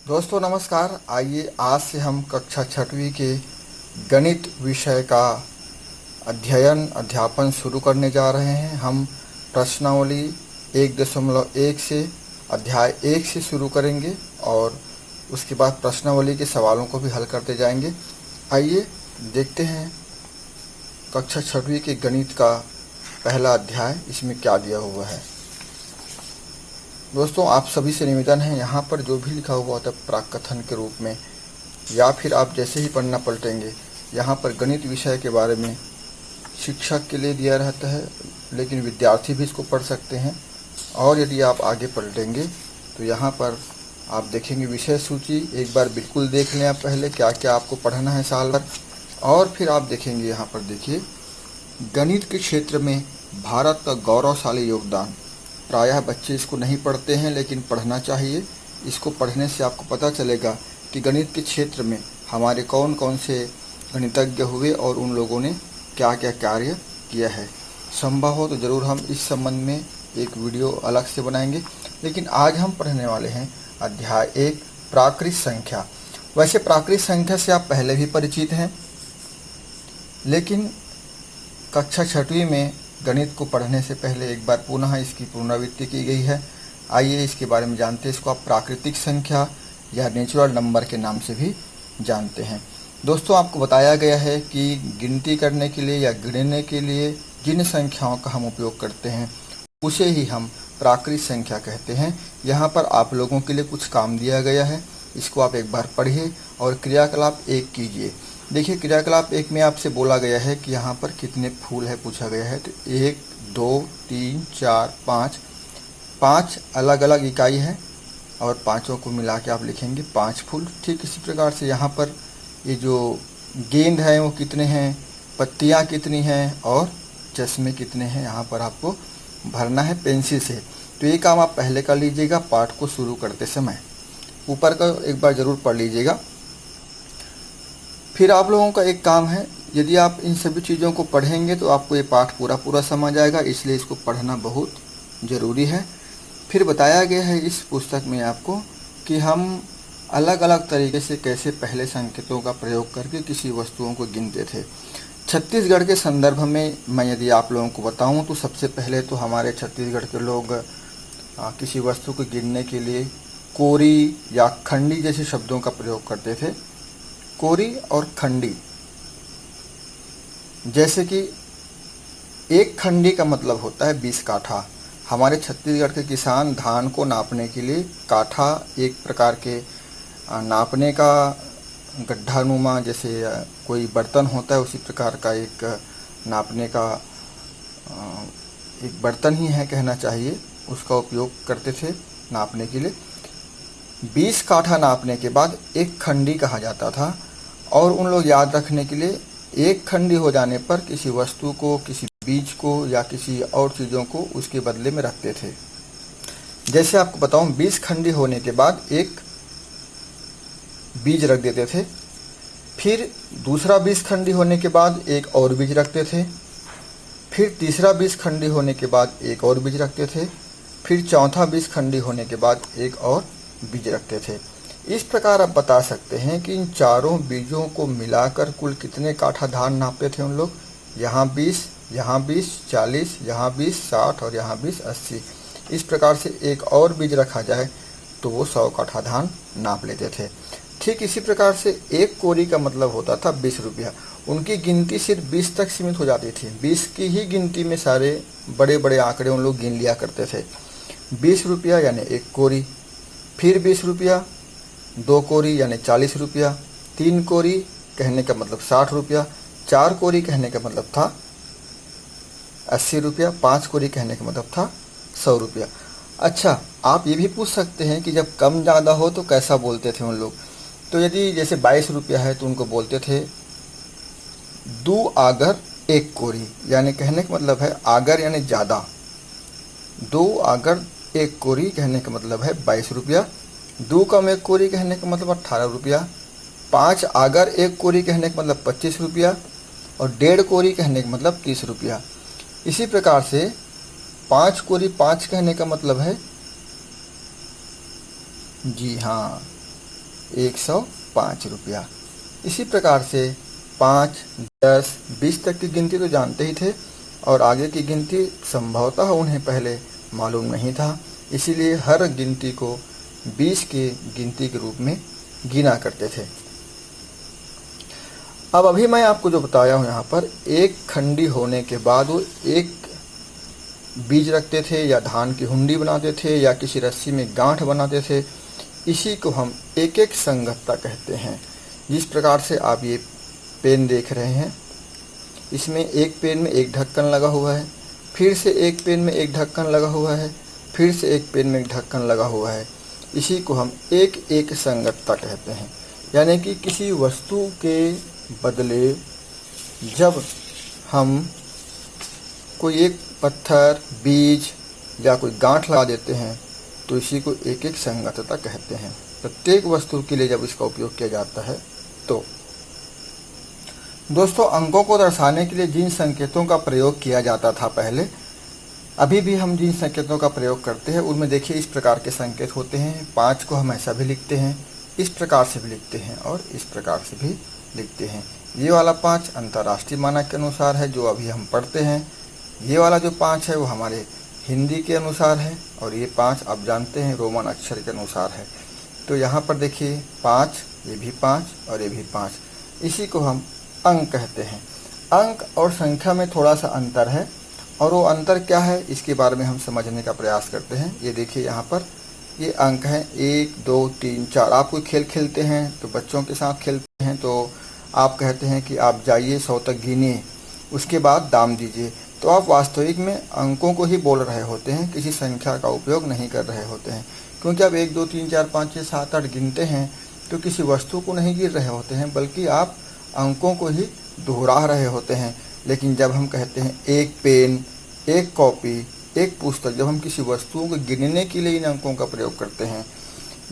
दोस्तों नमस्कार। आइए आज से हम कक्षा छठवीं के गणित विषय का अध्यापन शुरू करने जा रहे हैं। हम प्रश्नावली 1.1 से अध्याय 1 से शुरू करेंगे और उसके बाद प्रश्नावली के सवालों को भी हल करते जाएंगे। आइए देखते हैं कक्षा छठवीं के गणित का पहला अध्याय, इसमें क्या दिया हुआ है। दोस्तों आप सभी से निवेदन है, यहाँ पर जो भी लिखा हुआ होता है प्राक कथन के रूप में या फिर आप जैसे ही पढ़ना पलटेंगे, यहाँ पर गणित विषय के बारे में शिक्षक के लिए दिया रहता है, लेकिन विद्यार्थी भी इसको पढ़ सकते हैं। और यदि आप आगे पलटेंगे तो यहाँ पर आप देखेंगे विषय सूची। एक बार बिल्कुल देख लें आप पहले क्या क्या आपको पढ़ना है साल भर, और फिर आप देखेंगे यहाँ पर देखिए गणित के क्षेत्र में भारत का गौरवशाली योगदान। प्रायः बच्चे इसको नहीं पढ़ते हैं, लेकिन पढ़ना चाहिए। इसको पढ़ने से आपको पता चलेगा कि गणित के क्षेत्र में हमारे कौन कौन से गणितज्ञ हुए और उन लोगों ने क्या क्या कार्य किया है। संभव हो तो ज़रूर हम इस संबंध में एक वीडियो अलग से बनाएंगे, लेकिन आज हम पढ़ने वाले हैं अध्याय 1 प्राकृत संख्या। वैसे प्राकृत संख्या से आप पहले भी परिचित हैं, लेकिन कक्षा छठवीं में गणित को पढ़ने से पहले एक बार पुनः इसकी पुनरावृत्ति की गई है। आइए इसके बारे में जानते हैं। इसको आप प्राकृतिक संख्या या नेचुरल नंबर के नाम से भी जानते हैं। दोस्तों आपको बताया गया है कि गिनती करने के लिए या गिनने के लिए जिन संख्याओं का हम उपयोग करते हैं उसे ही हम प्राकृत संख्या कहते हैं। यहाँ पर आप लोगों के लिए कुछ काम दिया गया है, इसको आप एक बार पढ़िए और क्रियाकलाप 1 कीजिए। देखिए क्रियाकलाप 1 में आपसे बोला गया है कि यहाँ पर कितने फूल है पूछा गया है। तो 1 2 3 4 5 5 अलग अलग इकाई है और पाँचों को मिला के आप लिखेंगे 5 फूल। ठीक इसी प्रकार से यहाँ पर ये जो गेंद है वो कितने हैं, पत्तियाँ कितनी हैं और चश्मे कितने हैं, यहाँ पर आपको भरना है पेंसिल से। तो ये काम आप पहले कर लीजिएगा पाठ को शुरू करते समय। ऊपर का एक बार ज़रूर पढ़ लीजिएगा। फिर आप लोगों का एक काम है, यदि आप इन सभी चीज़ों को पढ़ेंगे तो आपको ये पाठ पूरा समझ आएगा, इसलिए इसको पढ़ना बहुत ज़रूरी है। फिर बताया गया है इस पुस्तक में आपको कि हम अलग अलग तरीके से कैसे पहले संकेतों का प्रयोग करके किसी वस्तुओं को गिनते थे। छत्तीसगढ़ के संदर्भ में मैं यदि आप लोगों को बताऊं तो सबसे पहले तो हमारे छत्तीसगढ़ के लोग किसी वस्तु को गिनने के लिए कोरी या खंडी जैसे शब्दों का प्रयोग करते थे। कोरी और खंडी, जैसे कि एक खंडी का मतलब होता है 20 काठा। हमारे छत्तीसगढ़ के किसान धान को नापने के लिए काठा एक प्रकार के नापने का गड्ढानुमा जैसे कोई बर्तन होता है उसी प्रकार का एक नापने का एक बर्तन ही है कहना चाहिए, उसका उपयोग करते थे नापने के लिए। 20 काठा नापने के बाद एक खंडी कहा जाता था और उन लोग याद रखने के लिए एक खंडी हो जाने पर किसी वस्तु को, किसी बीज को या किसी और चीज़ों को उसके बदले में रखते थे। जैसे आपको बताऊं 20 खंडी होने के बाद एक बीज रख देते थे, फिर दूसरा 20 खंडी होने के बाद एक और बीज रखते थे, फिर तीसरा 20 खंडी होने के बाद एक और बीज रखते थे, फिर चौथा 20 खंडी होने के बाद एक और बीज रखते थे। इस प्रकार आप बता सकते हैं कि इन चारों बीजों को मिलाकर कुल कितने काठा धान नापते थे उन लोग। यहाँ 20, यहाँ 20, 40, यहाँ 20, 60 और यहाँ 20, 80। इस प्रकार से एक और बीज रखा जाए तो वो 100 काठा धान नाप लेते थे। ठीक इसी प्रकार से एक कोरी का मतलब होता था 20 रुपया। उनकी गिनती सिर्फ 20 तक सीमित हो जाती थी। 20 की ही गिनती में सारे बड़े बड़े आंकड़े उन लोग गिन लिया करते थे। 20 रुपया यानी एक कोरी, फिर 20 रुपया, 2 कोरी यानी 40 रुपया, 3 कोरी कहने का मतलब 60 रुपया, 4 कोरी कहने का मतलब था 80 रुपया, 5 कोरी कहने का मतलब था 100 रुपया। अच्छा, आप ये भी पूछ सकते हैं कि जब कम ज़्यादा हो तो कैसा बोलते थे उन लोग। तो यदि जैसे 22 रुपया है तो उनको बोलते थे 2 आगर 1 कोरी, यानी कहने का मतलब है आगर यानी ज़्यादा। 2 आगर 1 कोरी कहने का मतलब है 22 रुपया, 2 कम 1 कोरी कहने का मतलब 18 रुपया, 5 आगर 1 कोरी कहने का मतलब 25 रुपया और 1.5 कोरी कहने का मतलब 30 रुपया। इसी प्रकार से 5 कोरी 5 कहने का मतलब है, जी हाँ, 105 रुपया। इसी प्रकार से 5, 10, 20 तक की गिनती तो जानते ही थे और आगे की गिनती संभवतः उन्हें पहले मालूम नहीं था, इसीलिए हर गिनती को 20 की गिनती के रूप में गिना करते थे। अब अभी मैं आपको जो बताया हूँ यहाँ पर, एक खंडी होने के बाद वो एक बीज रखते थे या धान की हुंडी बनाते थे या किसी रस्सी में गांठ बनाते थे। इसी को हम एक एक संगतता कहते हैं। जिस प्रकार से आप ये पेन देख रहे हैं, इसमें एक पेन में एक ढक्कन लगा हुआ है, फिर से एक पेन में एक ढक्कन लगा हुआ है, फिर से एक पेन में एक ढक्कन लगा हुआ है। इसी को हम एक एक संगतता कहते हैं। यानी कि किसी वस्तु के बदले जब हम कोई एक पत्थर, बीज या कोई गांठ लगा देते हैं तो इसी को एक एक संगतता कहते हैं, प्रत्येक वस्तु के लिए जब इसका उपयोग किया जाता है। तो दोस्तों, अंकों को दर्शाने के लिए जिन संकेतों का प्रयोग किया जाता था पहले, अभी भी हम जिन संकेतों का प्रयोग करते हैं उनमें देखिए इस प्रकार के संकेत होते हैं। 5 को हम ऐसा भी लिखते हैं, इस प्रकार से भी लिखते हैं और इस प्रकार से भी लिखते हैं। ये वाला 5 अंतर्राष्ट्रीय मानक के अनुसार है जो अभी हम पढ़ते हैं। ये वाला जो 5 है वो हमारे हिंदी के अनुसार है और ये 5 आप जानते हैं रोमन अक्षर के अनुसार है। तो यहाँ पर देखिए 5, ये भी 5 और ये भी 5। इसी को हम अंक कहते हैं। अंक और संख्या में थोड़ा सा अंतर है और वो अंतर क्या है इसके बारे में हम समझने का प्रयास करते हैं। ये देखिए यहाँ पर ये अंक हैं 1, 2, 3, 4। आप कोई खेल खेलते हैं तो बच्चों के साथ खेलते हैं तो आप कहते हैं कि आप जाइए 100 तक गिनिए, उसके बाद दाम दीजिए। तो आप वास्तविक में अंकों को ही बोल रहे होते हैं, किसी संख्या का उपयोग नहीं कर रहे होते हैं। क्योंकि आप 1, 2, 3, 4, 5, 6, 7, 8 गिनते हैं तो किसी वस्तु को नहीं गिन रहे होते हैं, बल्कि आप अंकों को ही दोहरा रहे होते हैं। लेकिन जब हम कहते हैं एक पेन, एक कॉपी, एक पुस्तक, जब हम किसी वस्तुओं को गिनने के लिए इन अंकों का प्रयोग करते हैं,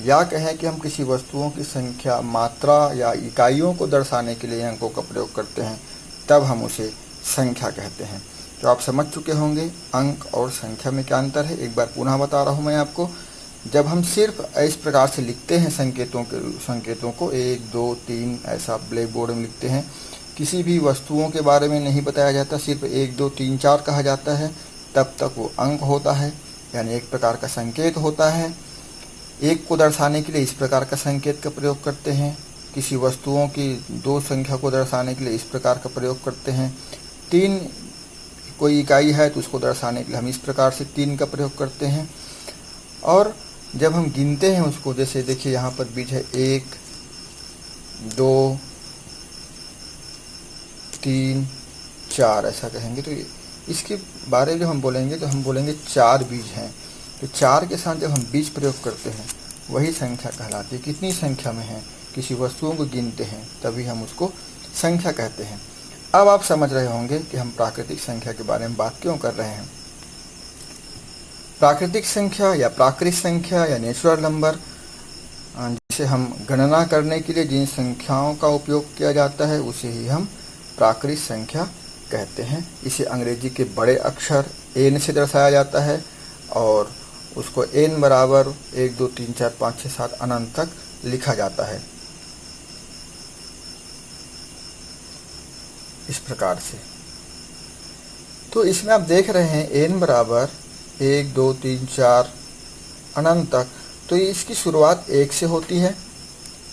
या कहें कि हम किसी वस्तुओं की संख्या, मात्रा या इकाइयों को दर्शाने के लिए अंकों का प्रयोग करते हैं, तब हम उसे संख्या कहते हैं। तो आप समझ चुके होंगे अंक और संख्या में क्या अंतर है। एक बार पुनः बता रहा हूँ मैं आपको। जब हम सिर्फ इस प्रकार से लिखते हैं संकेतों को 1, 2, 3 ऐसा ब्लैक बोर्ड में लिखते हैं, किसी भी वस्तुओं के बारे में नहीं बताया जाता, सिर्फ 1, 2, 3, 4 कहा जाता है, तब तक वो अंक होता है, यानी एक प्रकार का संकेत होता है। एक को दर्शाने के लिए इस प्रकार का संकेत का प्रयोग करते हैं, किसी वस्तुओं की 2 संख्या को दर्शाने के लिए इस प्रकार का प्रयोग करते हैं। 3 कोई इकाई है तो उसको दर्शाने के लिए हम इस प्रकार से 3 का प्रयोग करते हैं। और जब हम गिनते हैं उसको, जैसे देखिए यहाँ पर बीज है 1, 2, 3, 4 ऐसा कहेंगे तो इसके बारे में जो हम बोलेंगे तो हम बोलेंगे 4 बीज हैं। तो 4 के साथ जब हम बीज प्रयोग करते हैं वही संख्या कहलाती है। कितनी संख्या में है, किसी वस्तुओं को गिनते हैं तभी हम उसको संख्या कहते हैं। अब आप समझ रहे होंगे कि हम प्राकृतिक संख्या के बारे में बात क्यों कर रहे हैं। प्राकृतिक संख्या या प्राकृतिक संख्या या नेचुरल नंबर, जिसे हम गणना करने के लिए जिन संख्याओं का उपयोग किया जाता है उसे ही हम प्राकृतिक संख्या कहते हैं। इसे अंग्रेजी के बड़े अक्षर n से दर्शाया जाता है और उसको n बराबर 1, 2, 3, 4, 5, 6, 7 अनंत तक लिखा जाता है, इस प्रकार से। तो इसमें आप देख रहे हैं n बराबर 1, 2, 3, 4 अनंत तक, तो इसकी शुरुआत 1 से होती है।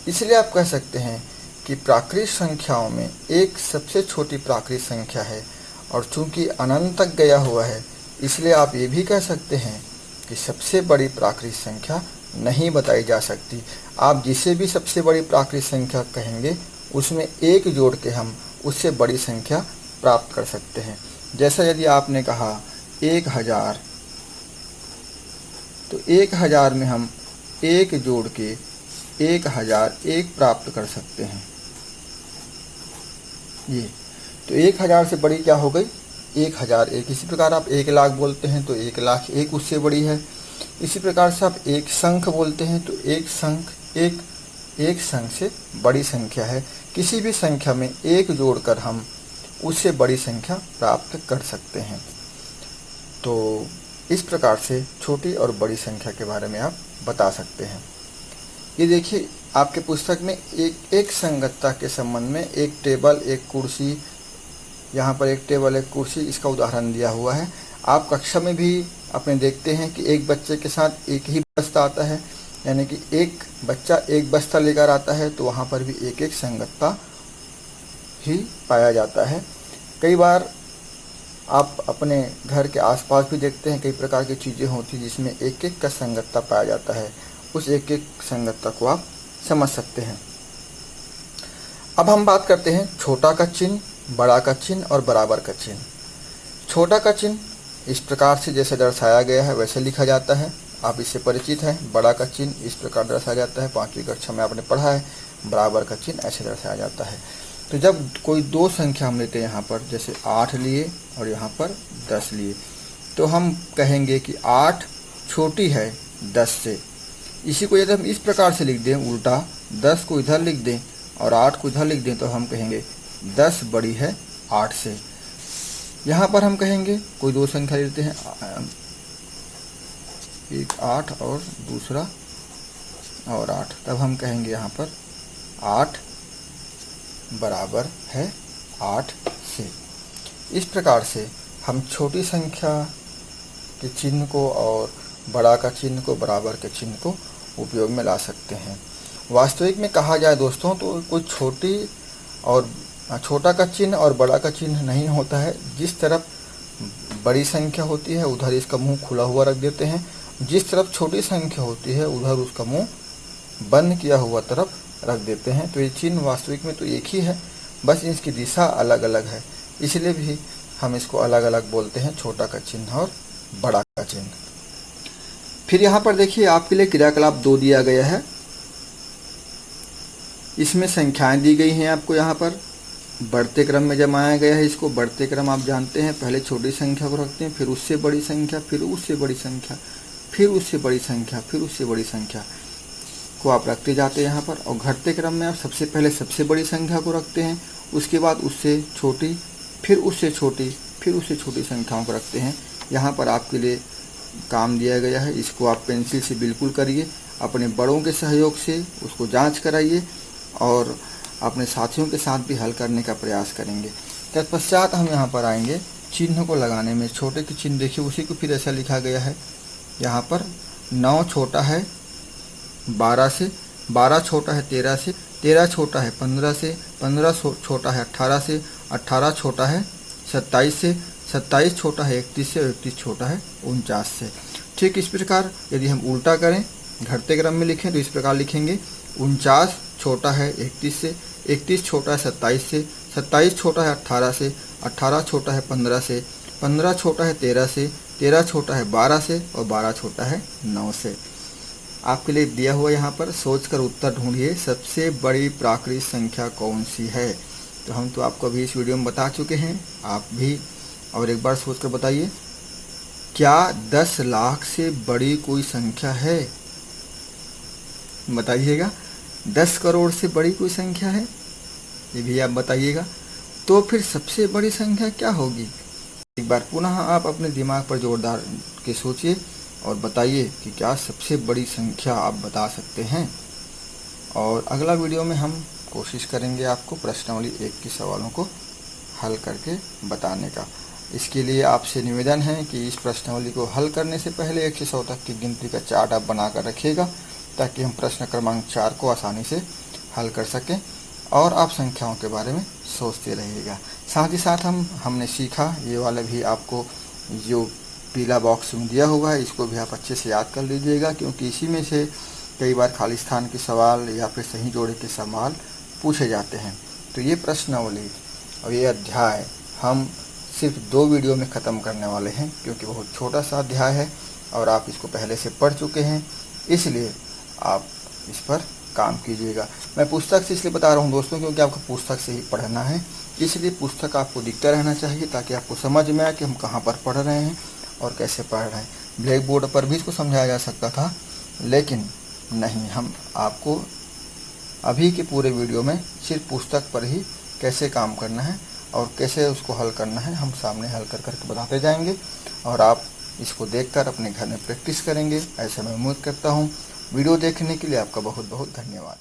इसलिए आप कह सकते हैं कि प्राकृतिक संख्याओं में एक सबसे छोटी प्राकृतिक संख्या है और चूंकि अनंत तक गया हुआ है, इसलिए आप ये भी कह सकते हैं कि सबसे बड़ी प्राकृतिक संख्या नहीं बताई जा सकती। आप जिसे भी सबसे बड़ी प्राकृतिक संख्या कहेंगे उसमें 1 जोड़ के हम उससे बड़ी संख्या प्राप्त कर सकते हैं। जैसा यदि आपने कहा 1000, तो 1000 में हम 1 जोड़ के 1001 प्राप्त कर सकते हैं। ये तो 1000 से बड़ी क्या हो गई, 1001। इसी प्रकार आप 1 लाख बोलते हैं तो 1,01,000 उससे बड़ी है। इसी प्रकार से आप एक संख बोलते हैं तो एक संख से बड़ी संख्या है। किसी भी संख्या में 1 जोड़कर हम उससे बड़ी संख्या प्राप्त कर सकते हैं। तो इस प्रकार से छोटी और बड़ी संख्या के बारे में आप बता सकते हैं। ये देखिए आपके पुस्तक में एक संगतता के संबंध में एक टेबल, एक कुर्सी, यहाँ पर एक टेबल, एक कुर्सी, इसका उदाहरण दिया हुआ है। आप कक्षा में भी अपने देखते हैं कि एक बच्चे के साथ एक ही बस्ता आता है, यानी कि एक बच्चा एक बस्ता लेकर आता है, तो वहाँ पर भी एक एक संगतता ही पाया जाता है। कई बार आप अपने घर के आसपास भी देखते हैं, कई प्रकार की चीज़ें होती हैं जिसमें एक एक का संगतता पाया जाता है। उस एक एक संगतता को आप समझ सकते हैं। अब हम बात करते हैं छोटा का चिन्ह, बड़ा का चिन्ह और बराबर का चिन्ह। छोटा का चिन्ह इस प्रकार से जैसे दर्शाया गया है वैसे लिखा जाता है, आप इससे परिचित हैं। बड़ा का चिन्ह इस प्रकार दर्शाया जाता है, 5वीं कक्षा में आपने पढ़ा है। बराबर का चिन्ह ऐसे दर्शाया जाता है। तो जब कोई दो संख्या हम लेते हैं, यहाँ पर जैसे 8 लिए और यहाँ पर 10 लिए, तो हम कहेंगे कि 8 छोटी है 10 से। इसी को यदि हम इस प्रकार से लिख दें उल्टा, 10 को इधर लिख दें और 8 को इधर लिख दें, तो हम कहेंगे 10 बड़ी है 8 से। यहाँ पर हम कहेंगे कोई दो संख्या लेते हैं, एक 8 और दूसरा और 8, तब हम कहेंगे यहाँ पर 8 बराबर है 8 से। इस प्रकार से हम छोटी संख्या के चिन्ह को और बड़ा का चिन्ह को, बराबर के चिन्ह को उपयोग में ला सकते हैं। वास्तविक में कहा जाए दोस्तों, तो कोई छोटा का चिन्ह और बड़ा का चिन्ह नहीं होता है। जिस तरफ बड़ी संख्या होती है उधर इसका मुंह खुला हुआ रख देते हैं, जिस तरफ छोटी संख्या होती है उधर उसका मुंह बंद किया हुआ तरफ रख देते हैं। तो ये चिन्ह वास्तविक में तो एक ही है, बस इसकी दिशा अलग अलग है, इसलिए भी हम इसको अलग अलग बोलते हैं, छोटा का चिन्ह और बड़ा का चिन्ह। फिर यहाँ पर देखिए आपके लिए क्रियाकलाप 2 दिया गया है। इसमें संख्याएं दी गई हैं आपको, यहाँ पर बढ़ते क्रम में जमाया गया है। इसको बढ़ते क्रम आप जानते हैं, पहले छोटी संख्या को रखते हैं, फिर उससे बड़ी संख्या, फिर उससे बड़ी संख्या, फिर उससे बड़ी संख्या, फिर उससे बड़ी संख्या को आप रखते जाते हैं यहाँ पर। और घटते क्रम में आप सबसे पहले सबसे बड़ी संख्या को रखते हैं, उसके बाद उससे छोटी, फिर उससे छोटी, फिर उससे छोटी संख्याओं को रखते हैं। यहाँ पर आपके लिए काम दिया गया है, इसको आप पेंसिल से बिल्कुल करिए, अपने बड़ों के सहयोग से उसको जांच कराइए और अपने साथियों के साथ भी हल करने का प्रयास करेंगे। तत्पश्चात हम यहाँ पर आएंगे चिन्ह को लगाने में। छोटे के चिन्ह देखिए, उसी को फिर ऐसा लिखा गया है। यहाँ पर 9 छोटा है 12 से, 12 छोटा है 13 से, 13 छोटा है 15 से, 15 छोटा है 18 से, 18 छोटा है 27 से, 27 छोटा है 31 से और 31 छोटा है 49 से। ठीक इस प्रकार यदि हम उल्टा करें, घटते क्रम में लिखें तो इस प्रकार लिखेंगे 49 छोटा है 31 से, 31 छोटा है 27 से, 27 छोटा है 18 से, 18 छोटा है 15 से, 15 छोटा है 13 से, 13 छोटा है 12 से और 12 छोटा है 9 से। आपके लिए दिया हुआ यहाँ पर सोचकर उत्तर ढूंढिए, सबसे बड़ी प्राकृतिक संख्या कौन सी है। तो हम तो आपको अभी इस वीडियो में बता चुके हैं, आप भी और एक बार सोचकर बताइए, क्या 10 लाख से बड़ी कोई संख्या है? बताइएगा। 10 करोड़ से बड़ी कोई संख्या है? ये भी आप बताइएगा। तो फिर सबसे बड़ी संख्या क्या होगी? एक बार पुनः आप अपने दिमाग पर जोरदार के सोचिए और बताइए कि क्या सबसे बड़ी संख्या आप बता सकते हैं। और अगला वीडियो में हम कोशिश करेंगे आपको प्रश्नावली 1 के सवालों को हल करके बताने का। इसके लिए आपसे निवेदन है कि इस प्रश्नावली को हल करने से पहले 1 से 100 तक की गिनती का चार्ट आप बनाकर रखिएगा, ताकि हम प्रश्न क्रमांक 4 को आसानी से हल कर सकें और आप संख्याओं के बारे में सोचते रहिएगा। साथ ही साथ हमने सीखा, ये वाला भी आपको जो पीला बॉक्स में दिया हुआ है इसको भी आप अच्छे से याद कर लीजिएगा, क्योंकि इसी में से कई बार खाली स्थान के सवाल या फिर सही जोड़े के सवाल पूछे जाते हैं। तो ये प्रश्नावली और ये अध्याय हम सिर्फ 2 वीडियो में ख़त्म करने वाले हैं, क्योंकि बहुत छोटा सा अध्याय है और आप इसको पहले से पढ़ चुके हैं, इसलिए आप इस पर काम कीजिएगा। मैं पुस्तक से इसलिए बता रहा हूँ दोस्तों, क्योंकि आपको पुस्तक से ही पढ़ना है, इसलिए पुस्तक आपको दिखता रहना चाहिए ताकि आपको समझ में आए कि हम कहाँ पर पढ़ रहे हैं और कैसे पढ़ रहे हैं। ब्लैक बोर्ड पर भी इसको समझाया जा सकता था, लेकिन नहीं, हम आपको अभी के पूरे वीडियो में सिर्फ पुस्तक पर ही कैसे काम करना है और कैसे उसको हल करना है हम सामने हल कर करके बताते जाएंगे और आप इसको देखकर अपने घर में प्रैक्टिस करेंगे, ऐसा मैं उम्मीद करता हूँ। वीडियो देखने के लिए आपका बहुत बहुत धन्यवाद।